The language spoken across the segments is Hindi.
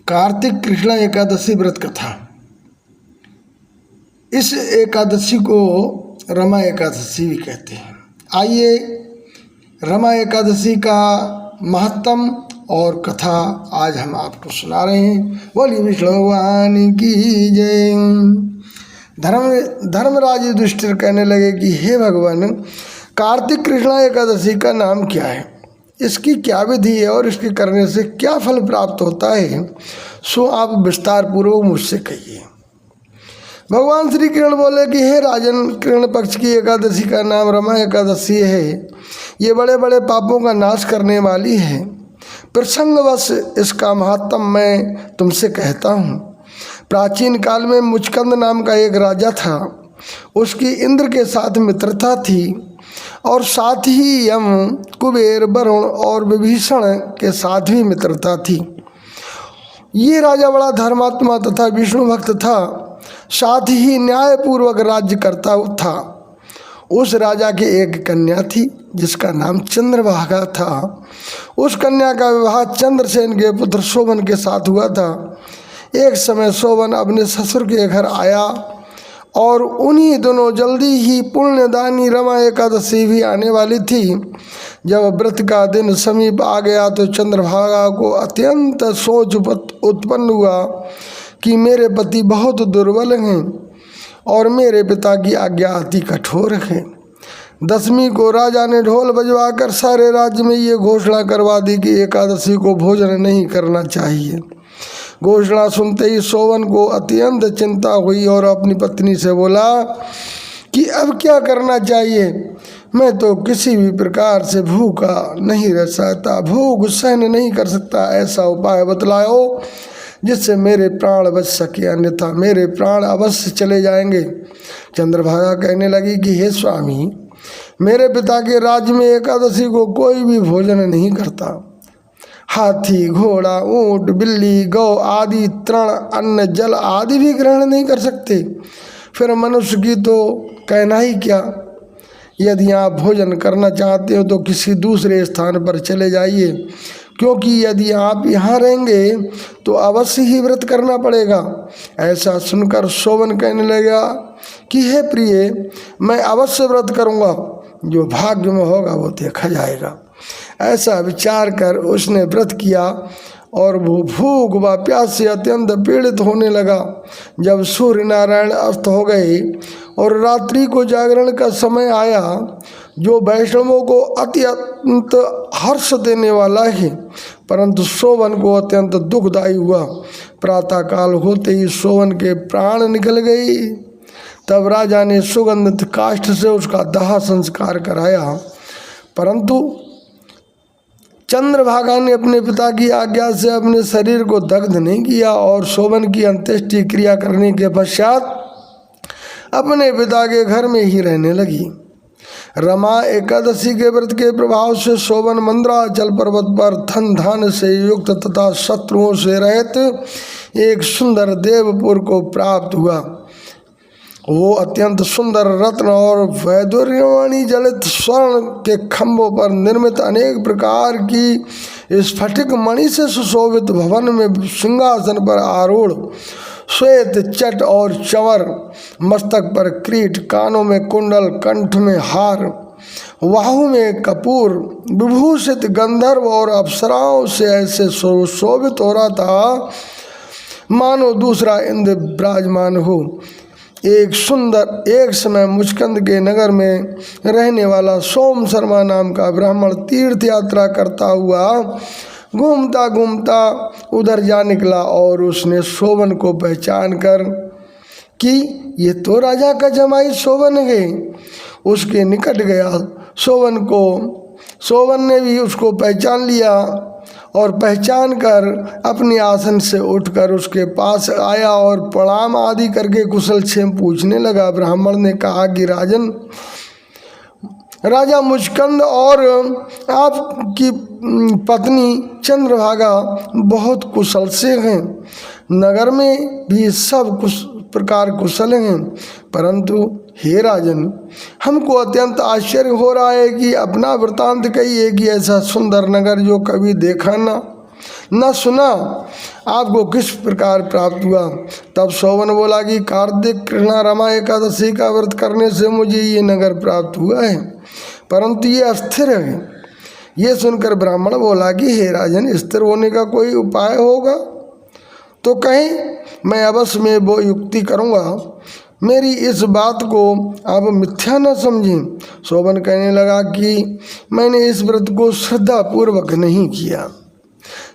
कार्तिक कृष्ण एकादशी व्रत कथा। इस एकादशी को रमा एकादशी भी कहते हैं। आइए रमा एकादशी का महत्तम और कथा आज हम आपको सुना रहे हैं। बोलिए विष्णु भगवान की जय। धर्मराज युधिष्ठिर कहने लगे कि हे भगवान, कार्तिक कृष्ण एकादशी का नाम क्या है, इसकी क्या विधि है और इसके करने से क्या फल प्राप्त होता है, सो आप विस्तार पूर्वक मुझसे कहिए। भगवान श्री कृष्ण बोले कि हे राजन, कृष्ण पक्ष की एकादशी का नाम रमा एकादशी है। ये बड़े बड़े पापों का नाश करने वाली है। प्रसंगवश इसका महात्म मैं तुमसे कहता हूँ। प्राचीन काल में मुचकंद नाम का एक राजा था। उसकी इंद्र के साथ मित्रता थी और साथ ही यम, कुबेर, वरुण और विभीषण के साथ भी मित्रता थी। ये राजा बड़ा धर्मात्मा तथा विष्णु भक्त था, साथ ही न्यायपूर्वक राज्य करता था। उस राजा की एक कन्या थी जिसका नाम चंद्रभागा था। उस कन्या का विवाह चंद्रसेन के पुत्र शोभन के साथ हुआ था। एक समय शोभन अपने ससुर के घर आया और उन्हीं दोनों जल्दी ही पुण्यदानी रमा एकादशी भी आने वाली थी। जब व्रत का दिन समीप आ गया तो चंद्रभागा को अत्यंत सोच उत्पन्न हुआ कि मेरे पति बहुत दुर्बल हैं और मेरे पिता की आज्ञा अति कठोर है। दशमी को राजा ने ढोल बजवाकर सारे राज्य में ये घोषणा करवा दी कि एकादशी को भोजन नहीं करना चाहिए। घोषणा सुनते ही शोभन को अत्यंत चिंता हुई और अपनी पत्नी से बोला कि अब क्या करना चाहिए। मैं तो किसी भी प्रकार से भूखा नहीं रह सकता, भूख सहन नहीं कर सकता। ऐसा उपाय बतलाओ जिससे मेरे प्राण बच सके, अन्यथा मेरे प्राण अवश्य चले जाएंगे। चंद्रभागा कहने लगी कि हे स्वामी, मेरे पिता के राज्य में एकादशी को कोई भी भोजन नहीं करता। हाथी, घोड़ा, ऊंट, बिल्ली, गौ आदि तृण, अन्न, जल आदि भी ग्रहण नहीं कर सकते। फिर मनुष्य की तो कहना ही क्या। यदि आप भोजन करना चाहते हो तो किसी दूसरे स्थान पर चले जाइए, क्योंकि यदि आप यहाँ रहेंगे तो अवश्य ही व्रत करना पड़ेगा। ऐसा सुनकर शोभन कहने लगा कि हे प्रिय, मैं अवश्य व्रत करूँगा, जो भाग्य में होगा वो देखा जाएगा। ऐसा विचार कर उसने व्रत किया और वो भूख व प्यास से अत्यंत पीड़ित होने लगा। जब सूर्य नारायण अस्त हो गए और रात्रि को जागरण का समय आया, जो वैष्णवों को अत्यंत हर्ष देने वाला है, परंतु शोभन को अत्यंत दुखदायी हुआ। प्रातःकाल होते ही शोभन के प्राण निकल गई। तब राजा ने सुगंधित काष्ठ से उसका दाह संस्कार कराया, परंतु चंद्रभागा ने अपने पिता की आज्ञा से अपने शरीर को दग्ध नहीं किया और शोभन की अंत्येष्टि क्रिया करने के पश्चात अपने पिता के घर में ही रहने लगी। रमा एकादशी के व्रत के प्रभाव से शोभन मंद्राचल पर्वत पर धन धान से युक्त तथा शत्रुओं से रहित एक सुंदर देवपुर को प्राप्त हुआ। वो अत्यंत सुंदर रत्न और वैदुर्यवाणी जलित स्वर्ण के खंभों पर निर्मित अनेक प्रकार की स्फटिक मणि से सुशोभित भवन में सिंहासन पर आरूढ़, श्वेत चट और चंवर, मस्तक पर क्रीट, कानों में कुंडल, कंठ में हार, बाहु में कपूर, विभूषित गंधर्व और अप्सराओं से ऐसे सुशोभित हो रहा था मानो दूसरा इंद्र विराजमान हो। एक समय मुचकंद के नगर में रहने वाला सोम शर्मा नाम का ब्राह्मण तीर्थ यात्रा करता हुआ घूमता घूमता उधर जा निकला और उसने शोभन को पहचान कर कि ये तो राजा का जमाई शोभन है, उसके निकट गया। शोभन ने भी उसको पहचान लिया और पहचान कर अपने आसन से उठकर उसके पास आया और प्रणाम आदि करके कुशल क्षेम पूछने लगा। ब्राह्मण ने कहा कि राजन, राजा मुचकंद और आपकी पत्नी चंद्रभागा बहुत कुशल से हैं, नगर में भी सब प्रकार कुशल हैं, परंतु हे राजन, हमको अत्यंत आश्चर्य हो रहा है कि अपना वृतांत कहिए कि ऐसा सुंदर नगर जो कभी देखा ना, न सुना आपको किस प्रकार प्राप्त हुआ। तब शोभन बोला कि कार्तिक कृष्णा रमा एकादशी का व्रत करने से मुझे ये नगर प्राप्त हुआ है, परंतु ये अस्थिर है। ये सुनकर ब्राह्मण बोला कि हे राजन, स्थिर होने का कोई उपाय होगा तो कहीं, मैं अवश्य में वो युक्ति करूँगा। मेरी इस बात को आप मिथ्या न समझें। शोभन कहने लगा कि मैंने इस व्रत को श्रद्धापूर्वक नहीं किया,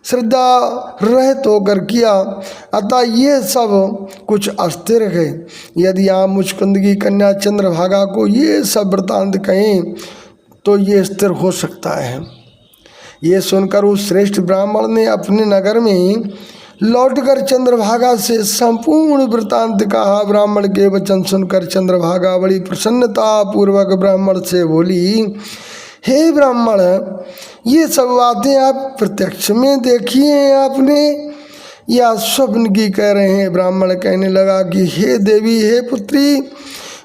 श्रद्धा रहित होकर किया, अतः ये सब कुछ अस्थिर है। यदि आप मुचकुंद की कन्या चंद्रभागा को ये सब वृतांत कहें तो ये स्थिर हो सकता है। ये सुनकर उस श्रेष्ठ ब्राह्मण ने अपने नगर में लौटकर चंद्रभागा से संपूर्ण वृतांत कहा। ब्राह्मण के वचन सुनकर चंद्रभागा बड़ी प्रसन्नता पूर्वक ब्राह्मण से बोली, हे ब्राह्मण, ये सब बातें आप प्रत्यक्ष में देखी हैं आपने या स्वप्न की कह रहे हैं। ब्राह्मण कहने लगा कि हे देवी, हे पुत्री,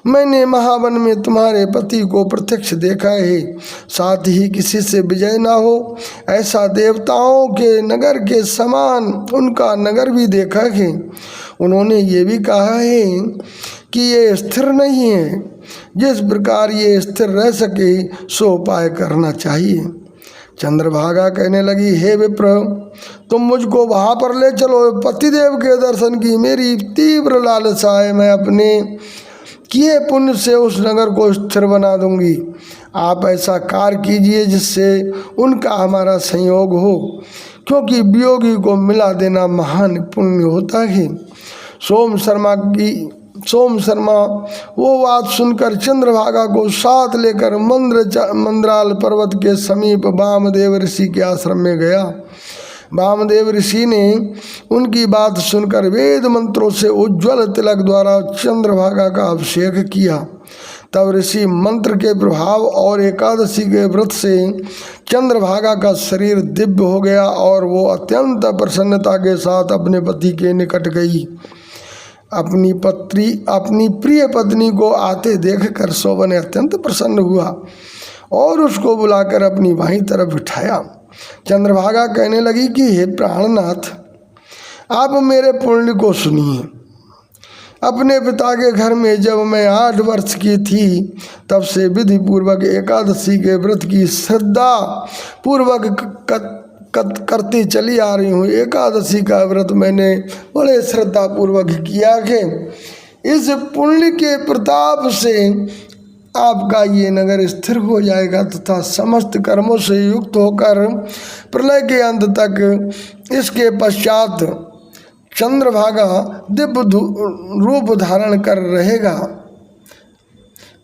मैंने महावन में तुम्हारे पति को प्रत्यक्ष देखा है, साथ ही किसी से विजय ना हो ऐसा देवताओं के नगर के समान उनका नगर भी देखा है। उन्होंने ये भी कहा है कि ये स्थिर नहीं है, जिस प्रकार ये स्थिर रह सके सो उपाय करना चाहिए। चंद्रभागा कहने लगी, हे विप्र, तुम मुझको वहाँ पर ले चलो, पतिदेव के दर्शन की मेरी तीव्र लालसा है। मैं अपने किए पुण्य से उस नगर को स्थिर बना दूंगी। आप ऐसा कार्य कीजिए जिससे उनका हमारा संयोग हो, क्योंकि वियोगी को मिला देना महान पुण्य होता है। सोम शर्मा वो बात सुनकर चंद्रभागा को साथ लेकर मंद्राल पर्वत के समीप वामदेव ऋषि के आश्रम में गया। वामदेव ऋषि ने उनकी बात सुनकर वेद मंत्रों से उज्ज्वल तिलक द्वारा चंद्रभागा का अभिषेक किया। तब ऋषि मंत्र के प्रभाव और एकादशी के व्रत से चंद्रभागा का शरीर दिव्य हो गया और वो अत्यंत प्रसन्नता के साथ अपने पति के निकट गई। अपनी प्रिय पत्नी को आते देखकर शोभन अत्यंत प्रसन्न हुआ और उसको बुलाकर अपनी बाईं तरफ बिठाया। चंद्रभागा कहने लगी कि हे प्राणनाथ, आप मेरे पुण्य को सुनिए। अपने पिता के घर में जब मैं 8 वर्ष की थी तब से विधि पूर्वक एकादशी के व्रत की श्रद्धा पूर्वक करती चली आ रही हूँ। एकादशी का व्रत मैंने बड़े श्रद्धा पूर्वक किया है। इस पुण्य के प्रताप से आपका ये नगर स्थिर हो जाएगा तथा समस्त कर्मों से युक्त होकर प्रलय के अंत तक इसके पश्चात चंद्रभागा दिव्य रूप धारण कर रहेगा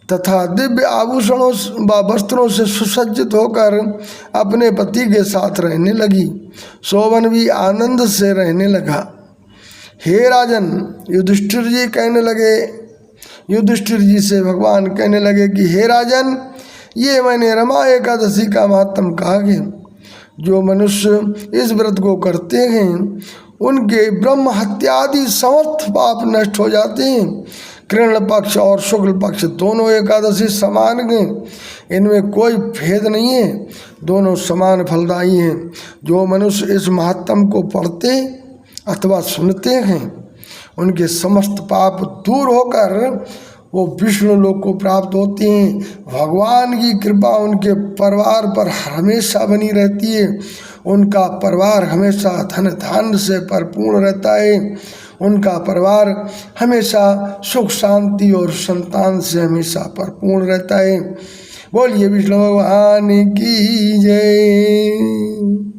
तथा दिव्य आभूषणों व वस्त्रों से सुसज्जित होकर अपने पति के साथ रहने लगी। शोभन भी आनंद से रहने लगा। हे राजन, युधिष्ठिर जी से भगवान कहने लगे कि हे राजन, ये मैंने रमा एकादशी का महत्व कहा है। जो मनुष्य इस व्रत को करते हैं उनके ब्रह्म हत्यादि समस्त पाप नष्ट हो जाते हैं। कृष्ण पक्ष और शुक्ल पक्ष दोनों एकादशी समान हैं, इनमें कोई भेद नहीं है, दोनों समान फलदायी हैं। जो मनुष्य इस महात्म को पढ़ते अथवा सुनते हैं उनके समस्त पाप दूर होकर वो विष्णु लोक को प्राप्त होते हैं। भगवान की कृपा उनके परिवार पर हमेशा बनी रहती है। उनका परिवार हमेशा धन धान्य से भरपूर रहता है। उनका परिवार हमेशा सुख शांति और संतान से हमेशा भरपूर रहता है। बोलिए विष्णु भगवान की जय।